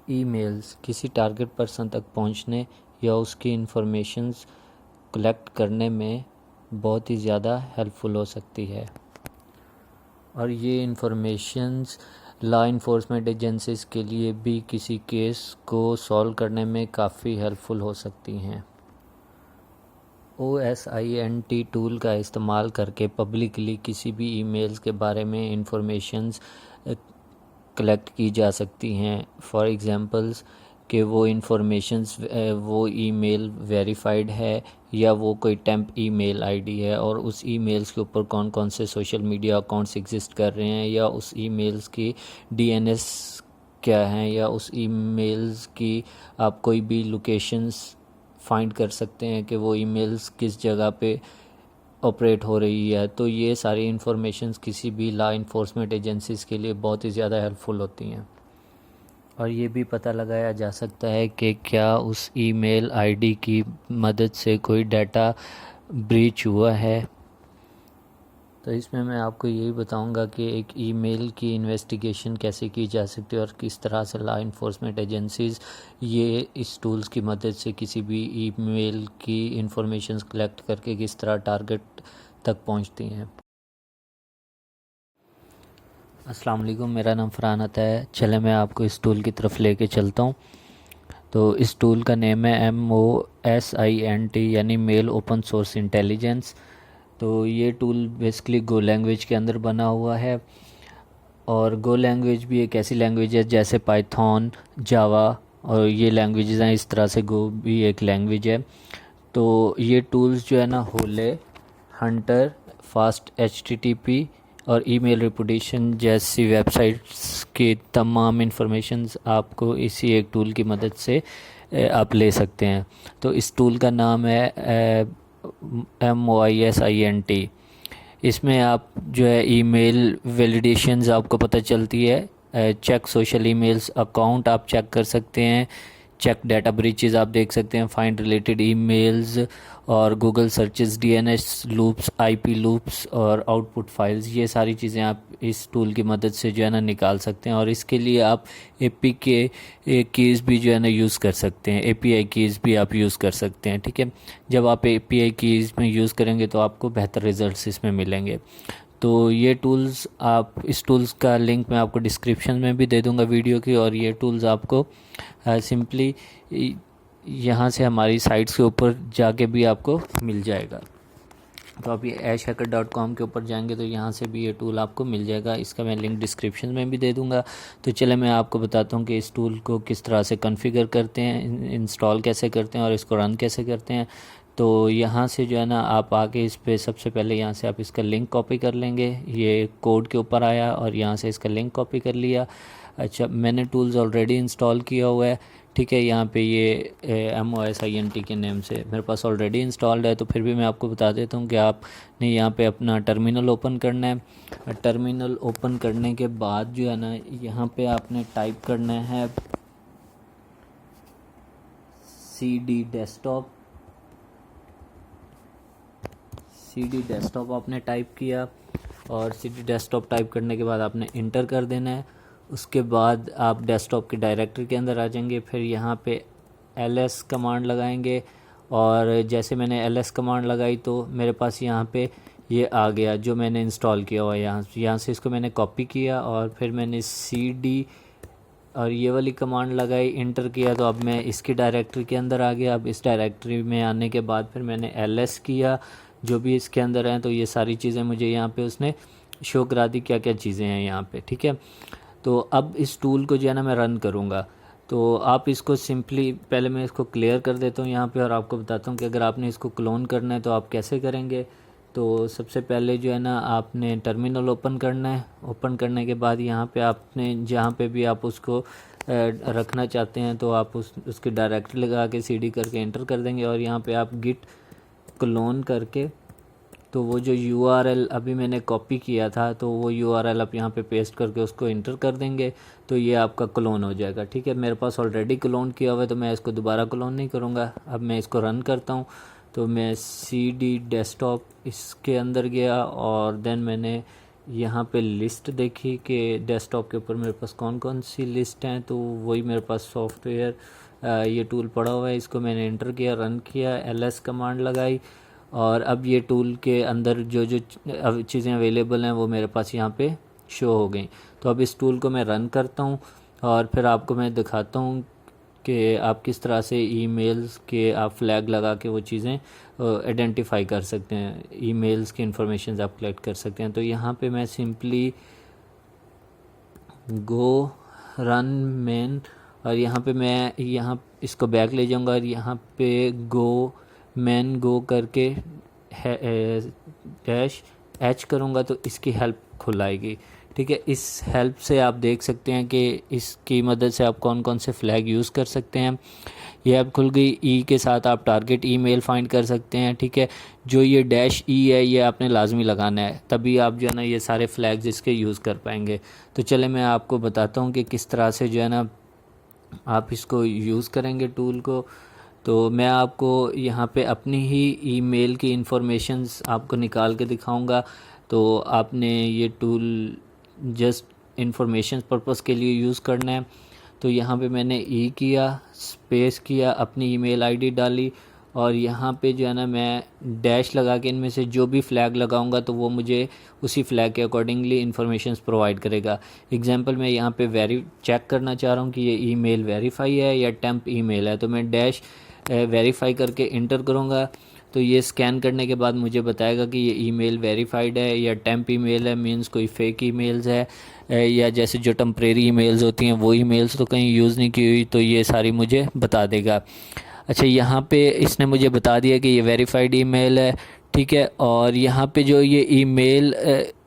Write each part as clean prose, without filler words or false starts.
Emails किसी target person तक पहुंचने या उसकी इंफॉर्मेशंस कलेक्ट करने में बहुत ही ज़्यादा हेल्पफुल हो सकती है और ये इंफॉर्मेशंस लॉ इन्फोर्समेंट एजेंसीज़ के लिए भी किसी केस को सॉल्व करने में काफ़ी हेल्पफुल हो सकती हैं। OSINT टूल का इस्तेमाल करके पब्लिकली किसी भी ईमेल्स के बारे में इंफॉर्मेशंस कलेक्ट की जा सकती हैं। फॉर एग्ज़ाम्पल्स कि वो इंफॉर्मेशंस वो ईमेल वेरीफाइड है या वो कोई टेम्प ईमेल आईडी है और उस ईमेल्स के ऊपर कौन कौन से सोशल मीडिया अकाउंट्स एग्जिस्ट कर रहे हैं या उस ईमेल्स की DNS क्या है या उस ईमेल्स की आप कोई भी लोकेशंस फाइंड कर सकते हैं कि वो ईमेल्स किस जगह पे ऑपरेट हो रही है। तो ये सारी इंफॉर्मेशंस किसी भी लॉ इन्फोर्समेंट एजेंसीज़ के लिए बहुत ही ज़्यादा हेल्पफुल होती हैं और ये भी पता लगाया जा सकता है कि क्या उस ईमेल आईडी की मदद से कोई डाटा ब्रीच हुआ है। तो इसमें मैं आपको यही बताऊंगा कि एक ईमेल की इन्वेस्टिगेशन कैसे की जा सकती है और किस तरह से लॉ इन्फोर्समेंट एजेंसीज़ ये इस टूल्स की मदद से किसी भी ईमेल की इंफॉर्मेशन कलेक्ट करके किस तरह टारगेट तक पहुंचती हैं। अस्सलाम वालेकुम, मेरा नाम फरहान आता है। चले मैं आपको इस टूल की तरफ लेके चलता हूँ। तो इस टूल का नेम है MOSINT यानी मेल ओपन सोर्स इंटेलिजेंस। तो ये टूल बेसिकली गो लैंग्वेज के अंदर बना हुआ है और गो लैंग्वेज भी एक ऐसी लैंग्वेज है जैसे पाइथन, जावा और ये लैंग्वेजेस हैं, इस तरह से गो भी एक लैंग्वेज है। तो ये टूल्स जो है ना होले, हंटर, फास्ट HTTP और ईमेल रेपुटेशन जैसी वेबसाइट्स की तमाम इंफॉर्मेशंस आपको इसी एक टूल की मदद से आप ले सकते हैं। तो इस टूल का नाम है MOSINT। इसमें आप जो है ईमेल वैलिडेशंस आपको पता चलती है, चेक सोशल ईमेल्स अकाउंट आप चेक कर सकते हैं, चेक डाटा ब्रीचेस आप देख सकते हैं, फाइंड रिलेटेड ईमेल्स और Google searches, DNS loops, IP loops और आउटपुट फाइल्स, ये सारी चीज़ें आप इस टूल की मदद से जो है ना निकाल सकते हैं। और इसके लिए आप APK कीज़ भी जो है ना यूज़ कर सकते हैं, API कीज़ भी आप यूज़ कर सकते हैं। ठीक है, जब आप API कीज़ में यूज़ करेंगे तो आपको बेहतर रिजल्ट्स इसमें मिलेंगे। तो ये टूल्स आप इस टूल्स का लिंक मैं आपको डिस्क्रिप्शन में भी दे दूंगा वीडियो की और ये टूल्स आपको सिंपली यहाँ से हमारी साइट्स के ऊपर जाके भी आपको मिल जाएगा। तो आप ये ashhacker.com के ऊपर जाएंगे तो यहाँ से भी ये टूल आपको मिल जाएगा, इसका मैं लिंक डिस्क्रिप्शन में भी दे दूँगा। तो चले मैं आपको बताता हूँ कि इस टूल को किस तरह से कॉन्फ़िगर करते हैं, इंस्टॉल कैसे करते हैं और इसको रन कैसे करते हैं। तो यहाँ से जो है ना आप आके इस पर सबसे पहले यहाँ से आप इसका लिंक कॉपी कर लेंगे, ये कोड के ऊपर आया और यहाँ से इसका लिंक कॉपी कर लिया। अच्छा, मैंने टूल्स ऑलरेडी इंस्टॉल किया हुआ है। ठीक है, यहाँ पे ये MOSINT के नेम से मेरे पास ऑलरेडी इंस्टॉल्ड है, तो फिर भी मैं आपको बता देता हूँ कि आपने यहाँ पे अपना टर्मिनल ओपन करना है। टर्मिनल ओपन करने के बाद जो है ना यहाँ पे आपने टाइप करना है CD डेस्कटॉप आपने टाइप किया और CD डेस्कटॉप टाइप करने के बाद आपने इंटर कर देना है। उसके बाद आप डेस्कटॉप के डायरेक्टरी के अंदर आ जाएंगे, फिर यहाँ पे LS कमांड लगाएंगे और जैसे मैंने LS कमांड लगाई तो मेरे पास यहाँ पे ये आ गया जो मैंने इंस्टॉल किया हुआ है। यहाँ से इसको मैंने कॉपी किया और फिर मैंने CD और ये वाली कमांड लगाई, इंटर किया, तो अब मैं इसकी डायरेक्टरी के अंदर आ गया। अब इस डायरेक्टरी में आने के बाद फिर मैंने LS किया जो भी इसके अंदर हैं, तो ये सारी चीज़ें मुझे यहाँ पे उसने शो करा दी क्या क्या चीज़ें हैं यहाँ पे। ठीक है, तो अब इस टूल को जो है ना मैं रन करूँगा। तो आप इसको सिंपली पहले मैं इसको क्लियर कर देता हूँ यहाँ पे और आपको बताता हूँ कि अगर आपने इसको क्लोन करना है तो आप कैसे करेंगे। तो सबसे पहले जो है ना आपने टर्मिनल ओपन करना है। ओपन करने के बाद यहाँ पे आपने जहाँ पे भी आप उसको रखना चाहते हैं तो आप उसकी डायरेक्टरी लगा के CD करके एंटर कर देंगे और यहाँ पे आप गिट क्लोन करके तो वो जो URL अभी मैंने कॉपी किया था तो वो URL आप यहाँ पे पेस्ट करके उसको इंटर कर देंगे तो ये आपका क्लोन हो जाएगा। ठीक है, मेरे पास ऑलरेडी क्लोन किया हुआ है तो मैं इसको दोबारा क्लोन नहीं करूँगा। अब मैं इसको रन करता हूँ तो मैं CD डेस्कटॉप इसके अंदर गया और देन मैंने यहाँ पे लिस्ट देखी कि डेस्कटॉप के ऊपर मेरे पास कौन कौन सी लिस्ट हैं, तो वही मेरे पास सॉफ्टवेयर ये टूल पड़ा हुआ है। इसको मैंने एंटर किया, रन किया, ls कमांड लगाई और अब ये टूल के अंदर जो जो चीज़ें अवेलेबल हैं वो मेरे पास यहाँ पे शो हो गई। तो अब इस टूल को मैं रन करता हूँ और फिर आपको मैं दिखाता हूँ कि आप किस तरह से ईमेल्स के आप फ्लैग लगा के वो चीज़ें आइडेंटिफाई कर सकते हैं, ईमेल्स की इंफॉर्मेशन आप कलेक्ट कर सकते हैं। तो यहाँ पे मैं सिंपली गो रन मेन और यहाँ पे मैं यहाँ इसको बैक ले जाऊँगा और यहाँ पे गो मैन गो करके डैश एच करूँगा तो इसकी हेल्प खुल आएगी। ठीक है, इस हेल्प से आप देख सकते हैं कि इसकी मदद से आप कौन कौन से फ्लैग यूज़ कर सकते हैं। ये ऐप खुल गई। ई के साथ आप टारगेट ईमेल फाइंड कर सकते हैं। ठीक है, जो ये डैश ई है ये आपने लाजमी लगाना है, तभी आप जो है ना ये सारे फ्लैग्स इसके यूज़ कर पाएंगे। तो चले मैं आपको बताता हूँ कि किस तरह से जो है ना आप इसको यूज़ करेंगे टूल को। तो मैं आपको यहाँ पे अपनी ही ईमेल की इंफॉर्मेशंस आपको निकाल के दिखाऊंगा। तो आपने ये टूल जस्ट इंफॉर्मेशन पर्पस के लिए यूज़ करना है। तो यहाँ पे मैंने ई किया, स्पेस किया, अपनी ईमेल आईडी डाली और यहाँ पे जो है ना मैं डैश लगा के इनमें से जो भी फ्लैग लगाऊंगा तो वो मुझे उसी फ्लैग के अकॉर्डिंगली इंफॉर्मेशंस प्रोवाइड करेगा। एग्जांपल मैं यहाँ पे चेक करना चाह रहा हूँ कि ये ईमेल वेरीफाई है या टेम्प ईमेल है, तो मैं डैश वेरीफाई करके इंटर करूँगा। तो ये स्कैन करने के बाद मुझे बताएगा कि ये ईमेल वेरीफाइड है या टेम्प ईमेल है, मींस कोई फेक ईमेल्स है या जैसे जो टेम्परेरी ईमेल्स होती हैं वो ईमेल्स तो कहीं यूज़ नहीं की हुई, तो ये सारी मुझे बता देगा। अच्छा, यहाँ पे इसने मुझे बता दिया कि ये वेरीफाइड ईमेल है। ठीक है, और यहाँ पे जो ये ईमेल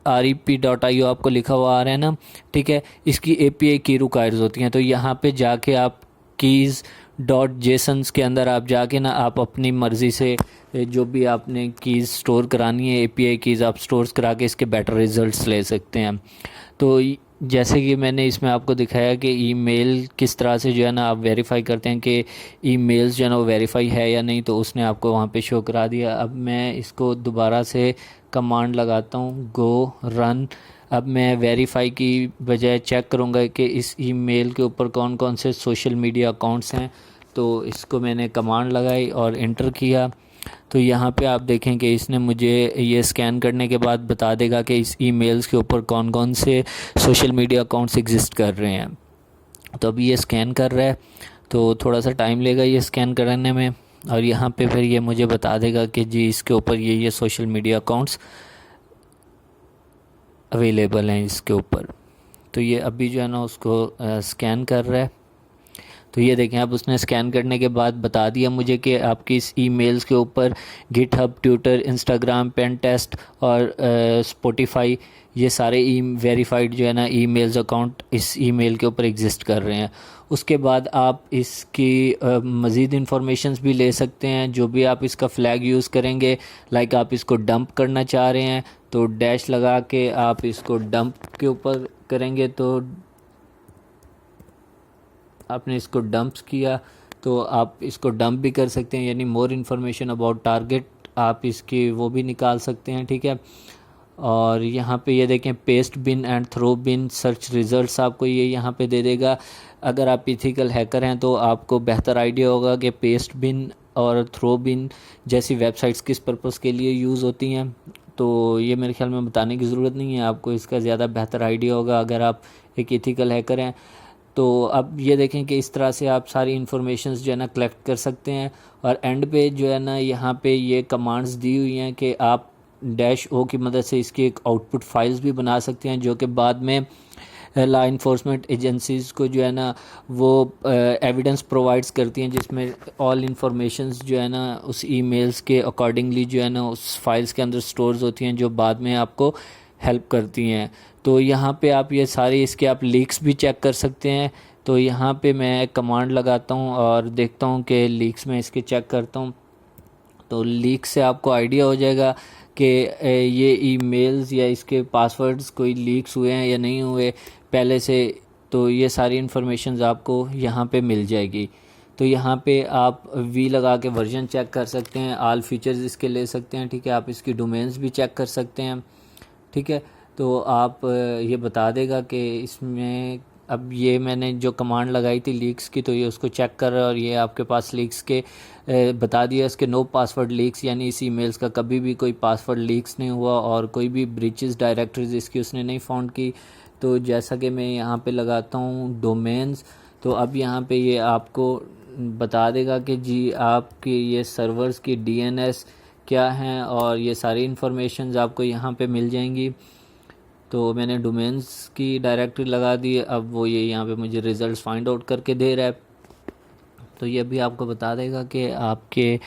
rep.io आपको लिखा हुआ आ रहा है ना, ठीक है, इसकी API की रिक्वायर्स होती हैं। तो यहाँ पे जाके आप कीज़ .jsons के अंदर आप जाके ना आप अपनी मर्ज़ी से जो भी आपने कीज़ स्टोर करानी है, API कीज़ आप स्टोर करा के इसके बेटर रिजल्ट्स ले सकते हैं। तो जैसे कि मैंने इसमें आपको दिखाया कि ईमेल किस तरह से जो है ना आप वेरीफाई करते हैं कि ईमेल्स जो है ना वो वेरीफाई है या नहीं, तो उसने आपको वहाँ पे शो करा दिया। अब मैं इसको दोबारा से कमांड लगाता हूँ गो रन। अब मैं वेरीफाई की बजाय चेक करूँगा कि इस ईमेल के ऊपर कौन कौन से सोशल मीडिया अकाउंट्स हैं। तो इसको मैंने कमांड लगाई और इंटर किया। तो यहाँ पे आप देखें कि इसने मुझे ये स्कैन करने के बाद बता देगा कि इस ईमेल्स के ऊपर कौन कौन से सोशल मीडिया अकाउंट्स एग्जिस्ट कर रहे हैं। तो अभी ये स्कैन कर रहा है, तो थोड़ा सा टाइम लेगा ये स्कैन करने में और यहाँ पे फिर ये मुझे बता देगा कि जी इसके ऊपर ये सोशल मीडिया अकाउंट्स अवेलेबल हैं इसके ऊपर। तो ये अभी जो है ना उसको स्कैन कर रहा है। तो ये देखें, अब उसने स्कैन करने के बाद बता दिया मुझे कि आपकी इस ईमेल्स के ऊपर गिटहब, ट्विटर, इंस्टाग्राम, पेनटेस्ट और स्पॉटिफाई ये सारे वेरीफाइड जो है ना ईमेल्स अकाउंट इस ईमेल के ऊपर एग्जिस्ट कर रहे हैं। उसके बाद आप इसकी मज़ीद इंफॉर्मेशंस भी ले सकते हैं, जो भी आप इसका फ्लैग यूज़ करेंगे। लाइक आप इसको डंप करना चाह रहे हैं तो डैश लगा के आप इसको डंप के ऊपर करेंगे, तो आपने इसको डंप्स किया तो आप इसको डंप भी कर सकते हैं, यानी मोर इन्फॉर्मेशन अबाउट टारगेट आप इसकी वो भी निकाल सकते हैं। ठीक है, और यहाँ पे ये देखें Pastebin and Throwbin search results आपको ये यहाँ पे दे देगा। अगर आप इथिकल हैकर हैं तो आपको बेहतर आइडिया होगा कि पेस्ट बिन और थ्रो बिन जैसी वेबसाइट्स किस पर्पस के लिए यूज़ होती हैं, तो ये मेरे ख्याल में बताने की ज़रूरत नहीं है, आपको इसका ज़्यादा बेहतर आइडिया होगा अगर आप एक इथिकल हैकर हैं। तो अब ये देखें कि इस तरह से आप सारी इन्फॉर्मेशंस जो है ना कलेक्ट कर सकते हैं। और एंड पे जो है ना यहाँ पे ये कमांड्स दी हुई हैं कि आप -o की मदद से इसकी एक आउटपुट फाइल्स भी बना सकते हैं, जो कि बाद में लॉ इन्फोर्समेंट एजेंसीज़ को जो है ना वो एविडेंस प्रोवाइड्स करती हैं, जिसमें ऑल इंफॉर्मेशंस जो है ना उस ईमेल्स के अकॉर्डिंगली जो है ना उस फाइल्स के अंदर स्टोर्स होती हैं, जो बाद में आपको हेल्प करती हैं। तो यहाँ पे आप ये सारे इसके आप लीक्स भी चेक कर सकते हैं। तो यहाँ पे मैं कमांड लगाता हूँ और देखता हूँ कि लीक्स में इसके चेक करता हूँ। तो लीक से आपको आइडिया हो जाएगा कि ये ईमेल्स या इसके पासवर्ड्स कोई लीक्स हुए हैं या नहीं हुए पहले से। तो ये सारी इन्फॉर्मेशन आपको यहाँ पे मिल जाएगी। तो यहाँ पे आप वी लगा के वर्जन चेक कर सकते हैं, ऑल फीचर्स इसके ले सकते हैं। ठीक है, आप इसकी डोमेन्स भी चेक कर सकते हैं। ठीक है, तो आप ये बता देगा कि इसमें अब ये मैंने जो कमांड लगाई थी लीक्स की, तो ये उसको चेक कर रहा है और ये आपके पास लीक्स के बता दिया इसके नो पासवर्ड लीक्स, यानी इस ईमेल्स का कभी भी कोई पासवर्ड लीक्स नहीं हुआ और कोई भी ब्रीचेस डायरेक्टरीज इसकी उसने नहीं फाउंड की। तो जैसा कि मैं यहाँ पे लगाता हूँ डोमेन्स, तो अब यहाँ पे ये आपको बता देगा कि जी आपके ये सर्वर्स की डीएनएस क्या हैं और ये सारी इन्फॉर्मेशंस आपको यहाँ पे मिल जाएंगी। तो मैंने डोमेन्स की डायरेक्टरी लगा दी, अब वो ये यहाँ पे मुझे रिज़ल्ट्स फाइंड आउट करके दे रहा है। तो ये भी आपको बता देगा कि आपके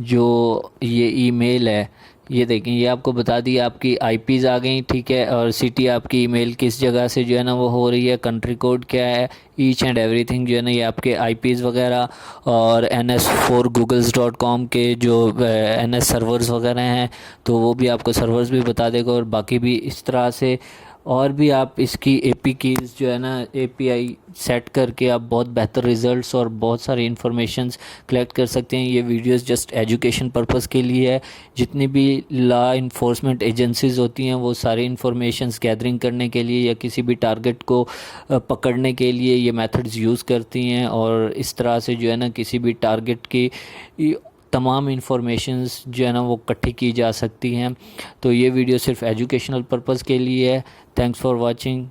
जो ये ईमेल है, ये देखें ये आपको बता दिया आपकी आईपीज़ आ गई, ठीक है, और सिटी आपकी ईमेल किस जगह से जो है ना वो हो रही है, कंट्री कोड क्या है, ईच एंड एवरीथिंग जो है ना ये आपके आईपीज़ वगैरह, और ns4googles.com के जो NS सर्वर्स वगैरह हैं तो वो भी आपको सर्वर्स भी बता देगा, और बाकी भी इस तरह से और भी आप इसकी एपी कीज़ जो है ना एपीआई सेट करके आप बहुत बेहतर रिज़ल्ट्स और बहुत सारी इन्फॉर्मेशंस कलेक्ट कर सकते हैं। ये वीडियोस जस्ट एजुकेशन पर्पस के लिए है। जितनी भी लॉ इन्फोर्समेंट एजेंसीज़ होती हैं वो सारी इन्फॉर्मेशंस गैदरिंग करने के लिए या किसी भी टारगेट को पकड़ने के लिए ये मेथड्स यूज़ करती हैं, और इस तरह से जो है ना किसी भी टारगेट की तमाम इन्फॉर्मेशंस जो है ना वो इकट्ठी की जा सकती हैं। तो ये वीडियो सिर्फ एजुकेशनल पर्पस के लिए है। Thanks for watching.